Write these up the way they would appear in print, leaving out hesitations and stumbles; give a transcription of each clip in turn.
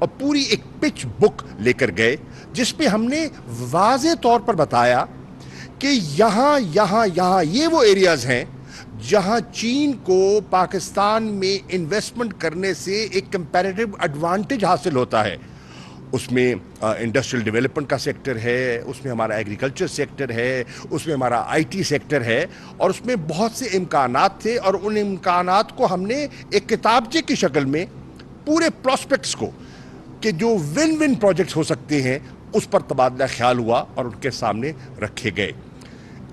اور پوری ایک پچ بک لے کر گئے جس پہ ہم نے واضح طور پر بتایا کہ یہاں یہ وہ ایریاز ہیں جہاں چین کو پاکستان میں انویسٹمنٹ کرنے سے ایک کمپیریٹیو ایڈوانٹیج حاصل ہوتا ہے. اس میں انڈسٹریل ڈیولپمنٹ کا سیکٹر ہے, اس میں ہمارا ایگریکلچر سیکٹر ہے, اس میں ہمارا آئی ٹی سیکٹر ہے, اور اس میں بہت سے امکانات تھے, اور ان امکانات کو ہم نے ایک کتابچے کی شکل میں پورے پراسپیکٹس کو کہ جو ون ون پروجیکٹس ہو سکتے ہیں اس پر تبادلہ خیال ہوا اور ان کے سامنے رکھے گئے.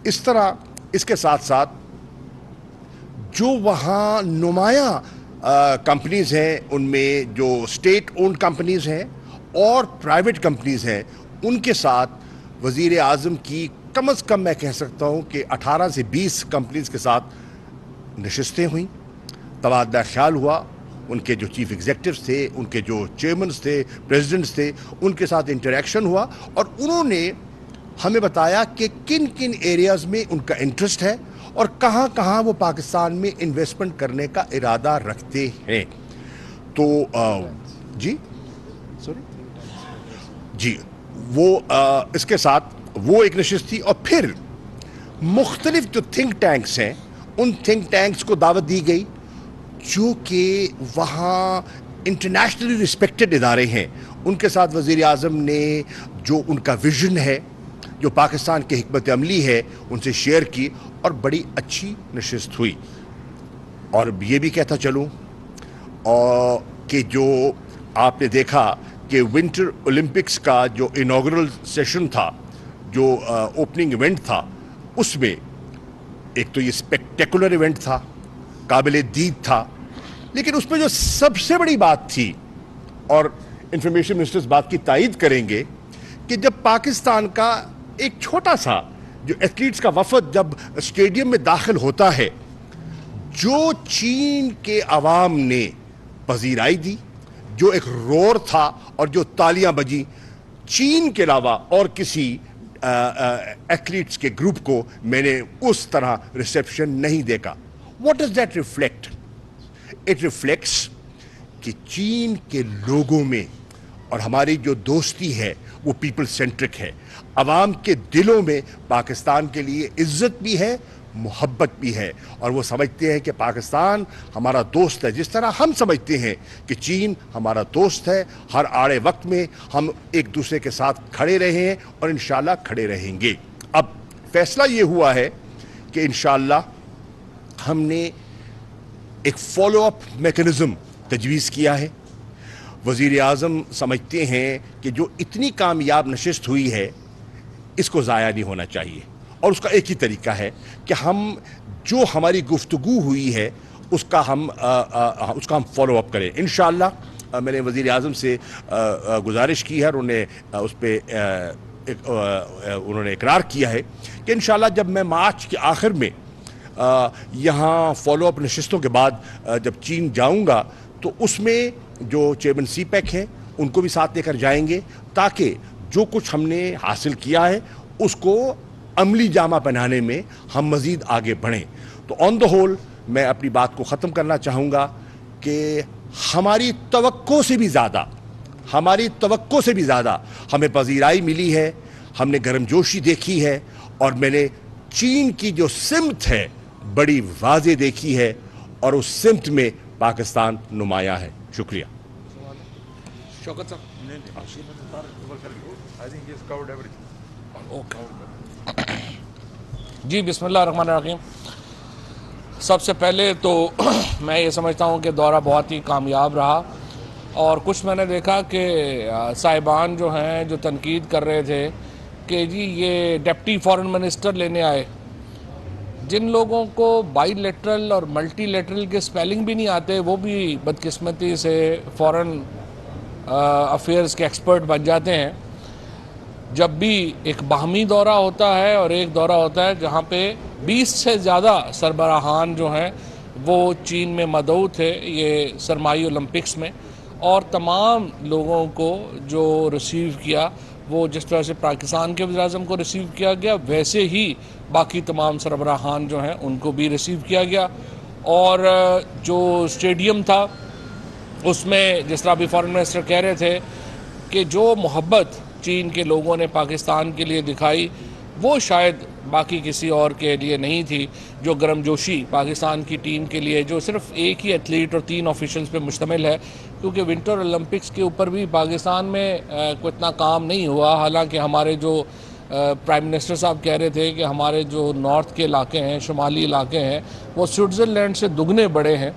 اس طرح اس کے ساتھ ساتھ جو وہاں نمایاں کمپنیز ہیں, ان میں جو اسٹیٹ اونڈ کمپنیز ہیں اور پرائیویٹ کمپنیز ہیں, ان کے ساتھ وزیر اعظم کی کم از کم میں کہہ سکتا ہوں کہ 18 سے 20 کمپنیز کے ساتھ نشستیں ہوئیں, تبادلہ خیال ہوا, ان کے جو چیف ایگزیکٹوز تھے, ان کے جو چیئرمنز تھے, پریزیڈنٹس تھے, ان کے ساتھ انٹریکشن ہوا, اور انہوں نے ہمیں بتایا کہ کن کن ایریاز میں ان کا انٹرسٹ ہے اور کہاں کہاں وہ پاکستان میں انویسٹمنٹ کرنے کا ارادہ رکھتے ہیں. تو جی وہ اس کے ساتھ وہ ایک نشست تھی, اور پھر مختلف جو تھنک ٹینکس ہیں ان تھنک ٹینکس کو دعوت دی گئی جو کہ وہاں انٹرنیشنلی رسپیکٹڈ ادارے ہیں. ان کے ساتھ وزیر اعظم نے جو ان کا ویژن ہے, جو پاکستان کی حکمت عملی ہے, ان سے شیئر کی, اور بڑی اچھی نشست ہوئی. اور یہ بھی کہتا چلوں کہ جو آپ نے دیکھا کہ ونٹر اولمپکس کا جو انوگرل سیشن تھا, جو اوپننگ ایونٹ تھا, اس میں ایک تو یہ اسپیکٹیکولر ایونٹ تھا, قابل دید تھا, لیکن اس میں جو سب سے بڑی بات تھی, اور انفارمیشن منسٹر اس بات کی تائید کریں گے, کہ جب پاکستان کا ایک چھوٹا سا جو ایتھلیٹس کا وفد جب اسٹیڈیم میں داخل ہوتا ہے, جو چین کے عوام نے پذیرائی دی, جو ایک رور تھا اور جو تالیاں بجیں, چین کے علاوہ اور کسی ایتھلیٹس کے گروپ کو میں نے اس طرح ریسیپشن نہیں دیکھا. What does that reflect? It reflects کہ چین کے لوگوں میں اور ہماری جو دوستی ہے وہ پیپل سینٹرک ہے. عوام کے دلوں میں پاکستان کے لیے عزت بھی ہے, محبت بھی ہے, اور وہ سمجھتے ہیں کہ پاکستان ہمارا دوست ہے, جس طرح ہم سمجھتے ہیں کہ چین ہمارا دوست ہے. ہر آڑے وقت میں ہم ایک دوسرے کے ساتھ کھڑے رہے ہیں اور انشاءاللہ کھڑے رہیں گے. اب فیصلہ یہ ہوا ہے کہ انشاءاللہ ہم نے ایک فالو اپ میکنزم تجویز کیا ہے. وزیر اعظم سمجھتے ہیں کہ جو اتنی کامیاب نشست ہوئی ہے اس کو ضائع نہیں ہونا چاہیے, اور اس کا ایک ہی طریقہ ہے کہ ہم جو ہماری گفتگو ہوئی ہے اس کا ہم فالو اپ کریں. انشاءاللہ میں نے وزیر اعظم سے گزارش کی ہے, اور انہوں نے اس پہ انہوں نے اقرار کیا ہے کہ انشاءاللہ جب میں مارچ کے آخر میں یہاں فالو اپ نشستوں کے بعد جب چین جاؤں گا, تو اس میں جو چیئرمین سی پیک ہیں ان کو بھی ساتھ لے کر جائیں گے, تاکہ جو کچھ ہم نے حاصل کیا ہے اس کو عملی جامہ پہنانے میں ہم مزید آگے بڑھیں. تو آن دا ہول میں اپنی بات کو ختم کرنا چاہوں گا کہ ہماری توقع سے بھی زیادہ ہمیں پذیرائی ملی ہے, ہم نے گرم جوشی دیکھی ہے, اور میں نے چین کی جو سمت ہے بڑی واضح دیکھی ہے, اور اس سمت میں پاکستان نمایاں ہے. شکریہ. شوکت صاحب. جی بسم اللہ الرحمن الرحیم. سب سے پہلے تو میں یہ سمجھتا ہوں کہ دورہ بہت ہی کامیاب رہا, اور کچھ میں نے دیکھا کہ صاحبان جو ہیں جو تنقید کر رہے تھے کہ جی یہ ڈپٹی فارن منسٹر لینے آئے, جن لوگوں کو بائی لیٹرل اور ملٹی لیٹرل کے سپیلنگ بھی نہیں آتے وہ بھی بدقسمتی سے فارن افیئرز کے ایکسپرٹ بن جاتے ہیں. جب بھی ایک باہمی دورہ ہوتا ہے اور ایک دورہ ہوتا ہے جہاں پہ 20 سے زیادہ سربراہان جو ہیں وہ چین میں مدعو تھے یہ سرمائی اولمپکس میں, اور تمام لوگوں کو جو ریسیو کیا وہ جس طرح سے پاکستان کے وزیر اعظم کو ریسیو کیا گیا ویسے ہی باقی تمام سربراہان جو ہیں ان کو بھی ریسیو کیا گیا. اور جو اسٹیڈیم تھا اس میں جس طرح ابھی فارن منسٹر کہہ رہے تھے کہ جو محبت چین کے لوگوں نے پاکستان کے لیے دکھائی وہ شاید باقی کسی اور کے لیے نہیں تھی. جو گرم جوشی پاکستان کی ٹیم کے لیے جو صرف ایک ہی ایتھلیٹ اور 3 آفیشلز پہ مشتمل ہے, کیونکہ ونٹر اولمپکس کے اوپر بھی پاکستان میں کوئی اتنا کام نہیں ہوا. حالانکہ ہمارے جو پرائم منسٹر صاحب کہہ رہے تھے کہ ہمارے جو نارتھ کے علاقے ہیں, شمالی علاقے ہیں, وہ سوئٹزرلینڈ سے دگنے بڑے ہیں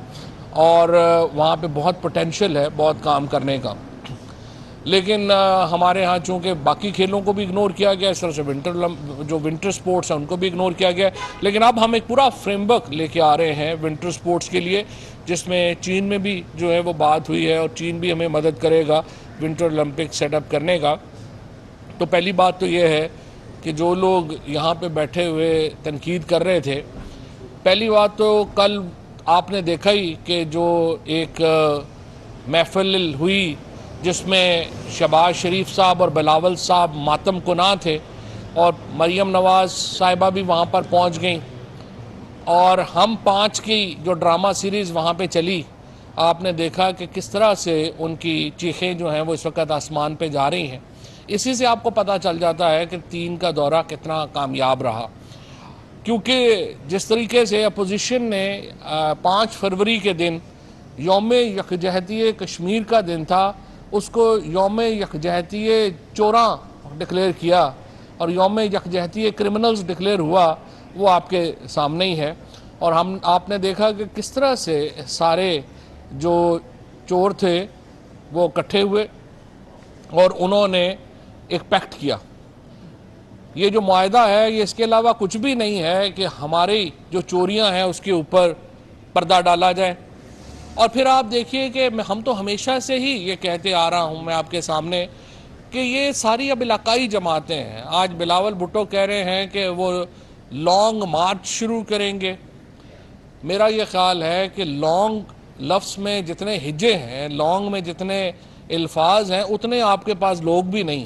اور وہاں پہ بہت پوٹینشیل ہے بہت کام کرنے کا. لیکن ہمارے ہاں چونکہ باقی کھیلوں کو بھی اگنور کیا گیا, اس طرح سے ونٹر سپورٹس ہیں ان کو بھی اگنور کیا گیا. لیکن اب ہم ایک پورا فریم ورک لے کے آ رہے ہیں ونٹر سپورٹس کے لیے, جس میں چین میں بھی جو ہے وہ بات ہوئی ہے اور چین بھی ہمیں مدد کرے گا ونٹر اولمپک سیٹ اپ کرنے کا. تو پہلی بات تو یہ ہے کہ جو لوگ یہاں پہ بیٹھے ہوئے تنقید کر رہے تھے, پہلی بات تو کل آپ نے دیکھا ہی کہ جو ایک محفل ہوئی جس میں شہباز شریف صاحب اور بلاول صاحب ماتم کناں تھے اور مریم نواز صاحبہ بھی وہاں پر پہنچ گئیں, اور ہم 5 کی جو ڈرامہ سیریز وہاں پہ چلی, آپ نے دیکھا کہ کس طرح سے ان کی چیخیں جو ہیں وہ اس وقت آسمان پہ جا رہی ہیں. اسی سے آپ کو پتہ چل جاتا ہے کہ 3 کا دورہ کتنا کامیاب رہا, کیونکہ جس طریقے سے اپوزیشن نے 5 فروری کے دن یوم یکجہتی کشمیر کا دن تھا, اس کو یوم یکجہتی چوراں ڈکلیئر کیا اور یوم یکجہتی کرمنلز ڈکلیئر ہوا, وہ آپ کے سامنے ہی ہے. اور آپ نے دیکھا کہ کس طرح سے سارے جو چور تھے وہ اکٹھے ہوئے اور انہوں نے ایک پیکٹ کیا. یہ جو معاہدہ ہے یہ اس کے علاوہ کچھ بھی نہیں ہے کہ ہماری جو چوریاں ہیں اس کے اوپر پردہ ڈالا جائے. اور پھر آپ دیکھیے کہ ہم تو ہمیشہ سے ہی یہ کہتے آ رہا ہوں میں آپ کے سامنے کہ یہ ساری اب علاقائی جماعتیں ہیں. آج بلاول بھٹو کہہ رہے ہیں کہ وہ لانگ مارچ شروع کریں گے. میرا یہ خیال ہے کہ لانگ لفظ میں جتنے ہجے ہیں, لانگ میں جتنے الفاظ ہیں, اتنے آپ کے پاس لوگ بھی نہیں.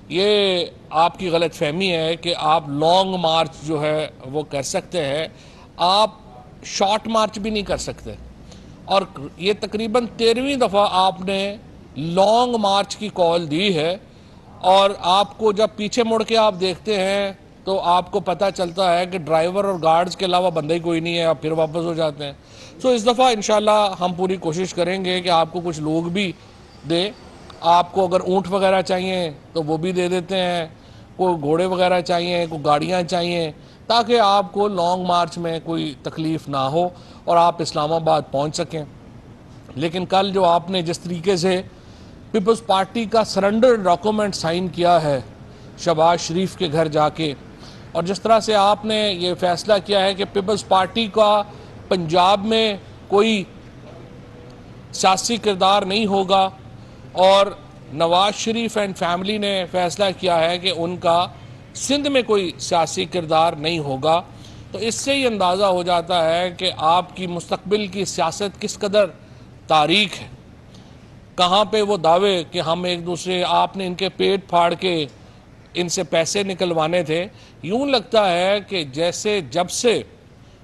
یہ آپ کی غلط فہمی ہے کہ آپ لانگ مارچ جو ہے وہ کر سکتے ہیں, آپ شارٹ مارچ بھی نہیں کر سکتے. اور یہ تقریباً 13ویں دفعہ آپ نے لانگ مارچ کی کال دی ہے, اور آپ کو جب پیچھے مڑ کے آپ دیکھتے ہیں تو آپ کو پتہ چلتا ہے کہ ڈرائیور اور گارڈز کے علاوہ بندہ ہی کوئی نہیں ہے, آپ پھر واپس ہو جاتے ہیں. سو اس دفعہ انشاءاللہ ہم پوری کوشش کریں گے کہ آپ کو کچھ لوگ بھی دیں. آپ کو اگر اونٹ وغیرہ چاہیے تو وہ بھی دے دیتے ہیں, کوئی گھوڑے وغیرہ چاہیے, کوئی گاڑیاں چاہیے, تاکہ آپ کو لانگ مارچ میں کوئی تکلیف نہ ہو اور آپ اسلام آباد پہنچ سکیں. لیکن کل جو آپ نے جس طریقے سے پیپلز پارٹی کا سرنڈر ڈاکومنٹ سائن کیا ہے شہباز شریف کے گھر جا کے, اور جس طرح سے آپ نے یہ فیصلہ کیا ہے کہ پیپلز پارٹی کا پنجاب میں کوئی سیاسی کردار نہیں ہوگا, اور نواز شریف اینڈ فیملی نے فیصلہ کیا ہے کہ ان کا سندھ میں کوئی سیاسی کردار نہیں ہوگا, تو اس سے ہی اندازہ ہو جاتا ہے کہ آپ کی مستقبل کی سیاست کس قدر تاریک ہے. کہاں پہ وہ دعوے کہ ہم ایک دوسرے, آپ نے ان کے پیٹ پھاڑ کے ان سے پیسے نکلوانے تھے. یوں لگتا ہے کہ جیسے جب سے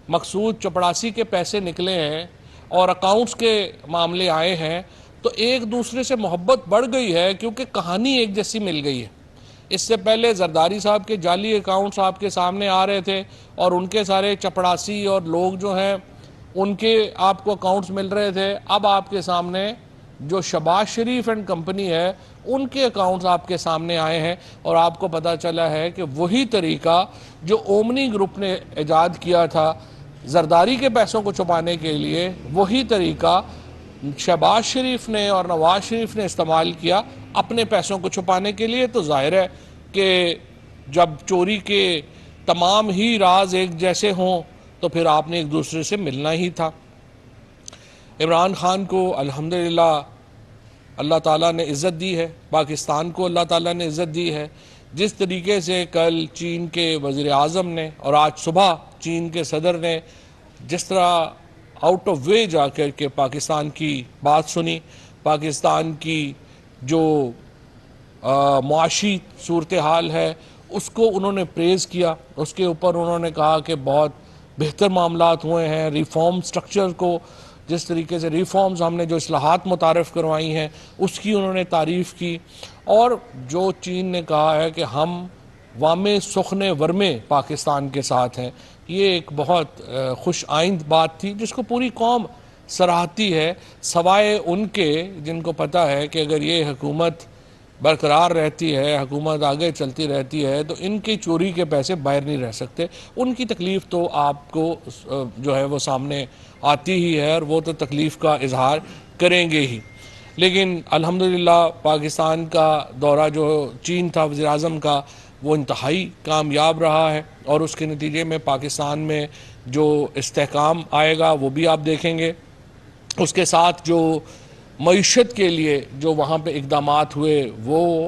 مقصود چپڑاسی کے پیسے نکلے ہیں اور اکاؤنٹس کے معاملے آئے ہیں تو ایک دوسرے سے محبت بڑھ گئی ہے, کیونکہ کہانی ایک جیسی مل گئی ہے. اس سے پہلے زرداری صاحب کے جعلی اکاؤنٹس آپ کے سامنے آ رہے تھے اور ان کے سارے چپڑاسی اور لوگ جو ہیں ان کے آپ کو اکاؤنٹس مل رہے تھے. اب آپ کے سامنے جو شہباز شریف اینڈ کمپنی ہے ان کے اکاؤنٹس آپ کے سامنے آئے ہیں, اور آپ کو پتہ چلا ہے کہ وہی طریقہ جو اومنی گروپ نے ایجاد کیا تھا زرداری کے پیسوں کو چھپانے کے لیے, وہی طریقہ شہباز شریف نے اور نواز شریف نے استعمال کیا اپنے پیسوں کو چھپانے کے لیے. تو ظاہر ہے کہ جب چوری کے تمام ہی راز ایک جیسے ہوں تو پھر آپ نے ایک دوسرے سے ملنا ہی تھا. عمران خان کو الحمدللہ اللہ تعالیٰ نے عزت دی ہے, پاکستان کو اللہ تعالیٰ نے عزت دی ہے. جس طریقے سے کل چین کے وزیر اعظم نے اور آج صبح چین کے صدر نے جس طرح آؤٹ آف وے جا کر کے پاکستان کی بات سنی, پاکستان کی جو معاشی صورتحال ہے اس کو انہوں نے پریز کیا, اس کے اوپر انہوں نے کہا کہ بہت بہتر معاملات ہوئے ہیں, ریفارم سٹرکچر کو جس طریقے سے ریفارمز ہم نے جو اصلاحات متعارف کروائی ہیں اس کی انہوں نے تعریف کی، اور جو چین نے کہا ہے کہ ہم وامے سخنے ورمے پاکستان کے ساتھ ہیں، یہ ایک بہت خوش آئند بات تھی جس کو پوری قوم سراہتی ہے، سوائے ان کے جن کو پتہ ہے کہ اگر یہ حکومت برقرار رہتی ہے، حکومت آگے چلتی رہتی ہے تو ان کی چوری کے پیسے باہر نہیں رہ سکتے۔ ان کی تکلیف تو آپ کو جو ہے وہ سامنے آتی ہی ہے، اور وہ تو تکلیف کا اظہار کریں گے ہی۔ لیکن الحمدللہ پاکستان کا دورہ جو چین تھا وزیر اعظم کا، وہ انتہائی کامیاب رہا ہے، اور اس کے نتیجے میں پاکستان میں جو استحکام آئے گا وہ بھی آپ دیکھیں گے۔ اس کے ساتھ جو معیشت کے لیے جو وہاں پہ اقدامات ہوئے وہ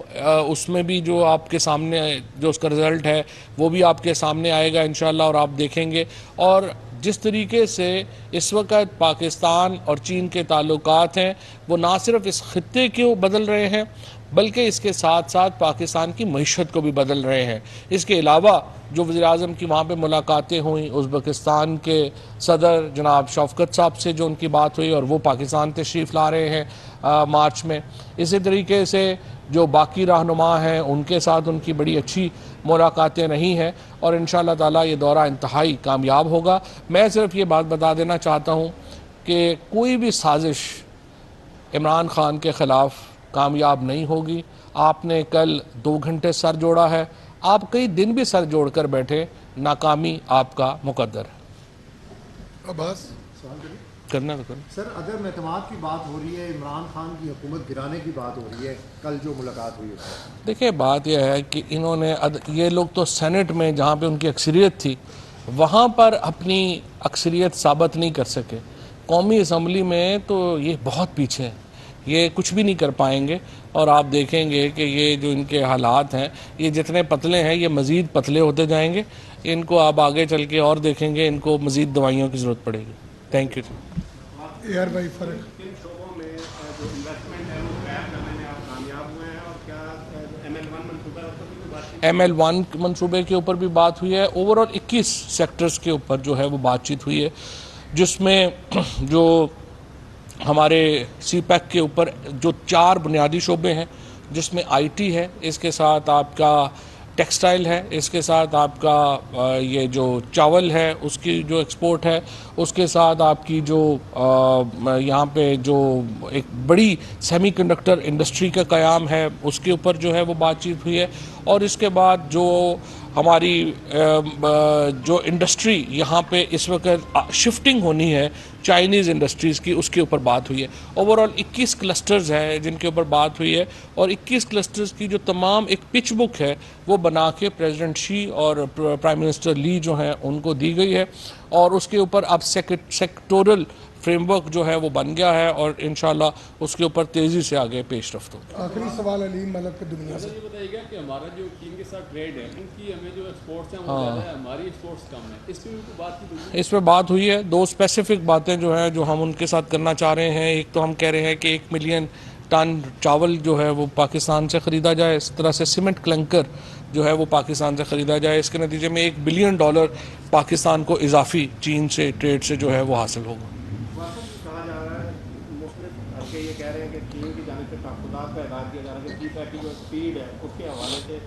اس میں بھی جو آپ کے سامنے جو اس کا رزلٹ ہے وہ بھی آپ کے سامنے آئے گا انشاءاللہ، اور آپ دیکھیں گے۔ اور جس طریقے سے اس وقت پاکستان اور چین کے تعلقات ہیں وہ نہ صرف اس خطے کو بدل رہے ہیں بلکہ اس کے ساتھ ساتھ پاکستان کی معیشت کو بھی بدل رہے ہیں۔ اس کے علاوہ جو وزیر اعظم کی وہاں پہ ملاقاتیں ہوئیں، ازبکستان کے صدر جناب شوکت صاحب سے جو ان کی بات ہوئی، اور وہ پاکستان تشریف لا رہے ہیں مارچ میں، اسی طریقے سے جو باقی رہنما ہیں ان کے ساتھ ان کی بڑی اچھی ملاقاتیں رہی ہیں، اور انشاءاللہ تعالی یہ دورہ انتہائی کامیاب ہوگا۔ میں صرف یہ بات بتا دینا چاہتا ہوں کہ کوئی بھی سازش عمران خان کے خلاف کامیاب نہیں ہوگی۔ آپ نے کل 2 گھنٹے سر جوڑا ہے، آپ کئی دن بھی سر جوڑ کر بیٹھے، ناکامی آپ کا مقدر ہے۔ عباس کرنا تو کرنا۔ سر عدم اعتماد کی بات ہو رہی ہے، عمران خان کی حکومت گرانے کی بات ہو رہی ہے، کل جو ملاقات ہوئی ہے۔ دیکھیں بات یہ ہے کہ انہوں نے یہ لوگ تو سینٹ میں جہاں پہ ان کی اکثریت تھی وہاں پر اپنی اکثریت ثابت نہیں کر سکے، قومی اسمبلی میں تو یہ بہت پیچھے ہیں، یہ کچھ بھی نہیں کر پائیں گے، اور آپ دیکھیں گے کہ یہ جو ان کے حالات ہیں یہ جتنے پتلے ہیں یہ مزید پتلے ہوتے جائیں گے، ان کو آپ آگے چل کے اور دیکھیں گے ان کو مزید دوائیوں کی ضرورت پڑے گی۔ Thank you. یار بھائی فرق کن شعبوں میں جو انویسٹمنٹ ہے وہ غائب کرنے میں آپ کامیاب ہوئے ہیں، اور کیا ML1 منصوبہ پر بھی کوئی بات چیت؟ ML1 منصوبے کے اوپر بھی بات ہوئی ہے، اوور آل 21 سیکٹرز کے اوپر جو ہے وہ بات چیت ہوئی ہے، جس میں جو ہمارے سی پیک کے اوپر جو 4 بنیادی شعبے ہیں، جس میں IT ہے، اس کے ساتھ آپ کا ٹیکسٹائل ہے، اس کے ساتھ آپ کا یہ جو چاول ہے اس کی جو ایکسپورٹ ہے، اس کے ساتھ آپ کی جو یہاں پہ جو ایک بڑی سیمی کنڈکٹر انڈسٹری کا قیام ہے اس کے اوپر جو ہے وہ بات چیت ہوئی ہے، اور اس کے بعد جو ہماری جو انڈسٹری یہاں پہ اس وقت شفٹنگ ہونی ہے چائنیز انڈسٹریز کی، اس کے اوپر بات ہوئی ہے۔ اوور آل 21 کلسٹرز ہیں جن کے اوپر بات ہوئی ہے، اور 21 کلسٹرز کی جو تمام ایک پچ بک ہے وہ بنا کے پریزیڈنٹ شی اور پرائم منسٹر لی جو ہیں ان کو دی گئی ہے، اور اس کے اوپر اب سیکٹورل فریم ورک جو ہے وہ بن گیا ہے، اور انشاءاللہ اس کے اوپر تیزی سے آگے پیش رفت ہوگی۔ آخری سوال علیم ملک کے دنیا سے۔ یہ بتائیے گا کہ ہمارا جو چین کے ساتھ ٹریڈ ہے ان کی ہمیں جو ایکسپورٹس ہیں وہ زیادہ ہے، ہماری ایکسپورٹس کم ہے، اس پہ بھی کوئی بات کی ہوئی؟ اس پہ بات ہوئی ہے، 2 اسپیسیفک باتیں جو ہیں جو ہم ان کے ساتھ کرنا چاہ رہے ہیں۔ ایک تو ہم کہہ رہے ہیں کہ 1 ملین ٹن چاول جو ہے وہ پاکستان سے خریدا جائے، اس طرح سے سیمنٹ کلنکر جو ہے وہ پاکستان سے خریدا جائے، اس کے نتیجے میں $1 بلین پاکستان کو اضافی چین سے ٹریڈ سے جو ہے وہ حاصل ہوگا۔ کہا جا رہا ہے مختلف حلقے یہ کہہ رہے ہیں کہ چین کی جانب سے تحفظات کا اعلان کیا جا رہا ہے کہ سی پیک کی جو اسپیڈ ہے اس کے حوالے سے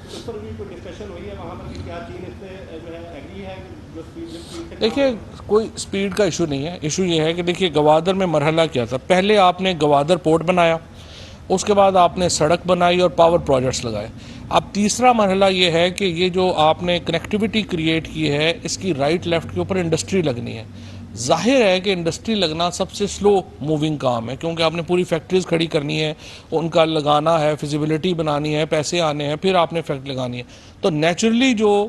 اس پر بھی کوئی ڈسکشن ہوئی ہے وہاں پر کہ کیا چین اس سے جو ہے ایگری ہے جو اسپیڈ؟ دیکھیے کوئی سپیڈ کا ایشو نہیں ہے، ایشو یہ ہے کہ دیکھیے گوادر میں مرحلہ کیا تھا، پہلے آپ نے گوادر پورٹ بنایا، اس کے بعد آپ نے سڑک بنائی اور پاور پروجیکٹس لگائے۔ اب تیسرا مرحلہ یہ ہے کہ یہ جو آپ نے کنیکٹیوٹی کریٹ کی ہے اس کی رائٹ لیفٹ کے اوپر انڈسٹری لگنی ہے۔ ظاہر ہے کہ انڈسٹری لگنا سب سے سلو موونگ کام ہے، کیونکہ آپ نے پوری فیکٹریز کھڑی کرنی ہے، ان کا لگانا ہے، فیزیبلٹی بنانی ہے، پیسے آنے ہیں، پھر آپ نے فیکٹری لگانی ہے، تو نیچرلی جو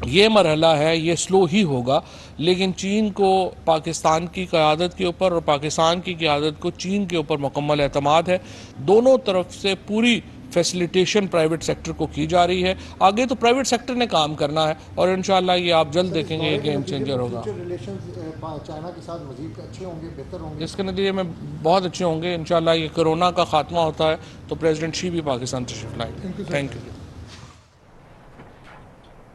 یہ مرحلہ ہے یہ سلو ہی ہوگا، لیکن چین کو پاکستان کی قیادت کے اوپر اور پاکستان کی قیادت کو چین کے اوپر مکمل اعتماد ہے۔ دونوں طرف سے پوری فیسیلیٹیشن پرائیویٹ سیکٹر کو کی جا رہی ہے، آگے تو پرائیویٹ سیکٹر نے کام کرنا ہے، اور انشاءاللہ یہ آپ جلد دیکھیں گے یہ گیم چینجر ہوگا۔ چائنا کے ساتھ مزید اچھے ہوں گے، بہتر ہوں گے؟ اس کے نتیجے میں بہت اچھے ہوں گے انشاءاللہ۔ یہ کرونا کا خاتمہ ہوتا ہے تو پریزیڈنٹ شی بھی پاکستان تشریف لائیں گے۔ Thank you.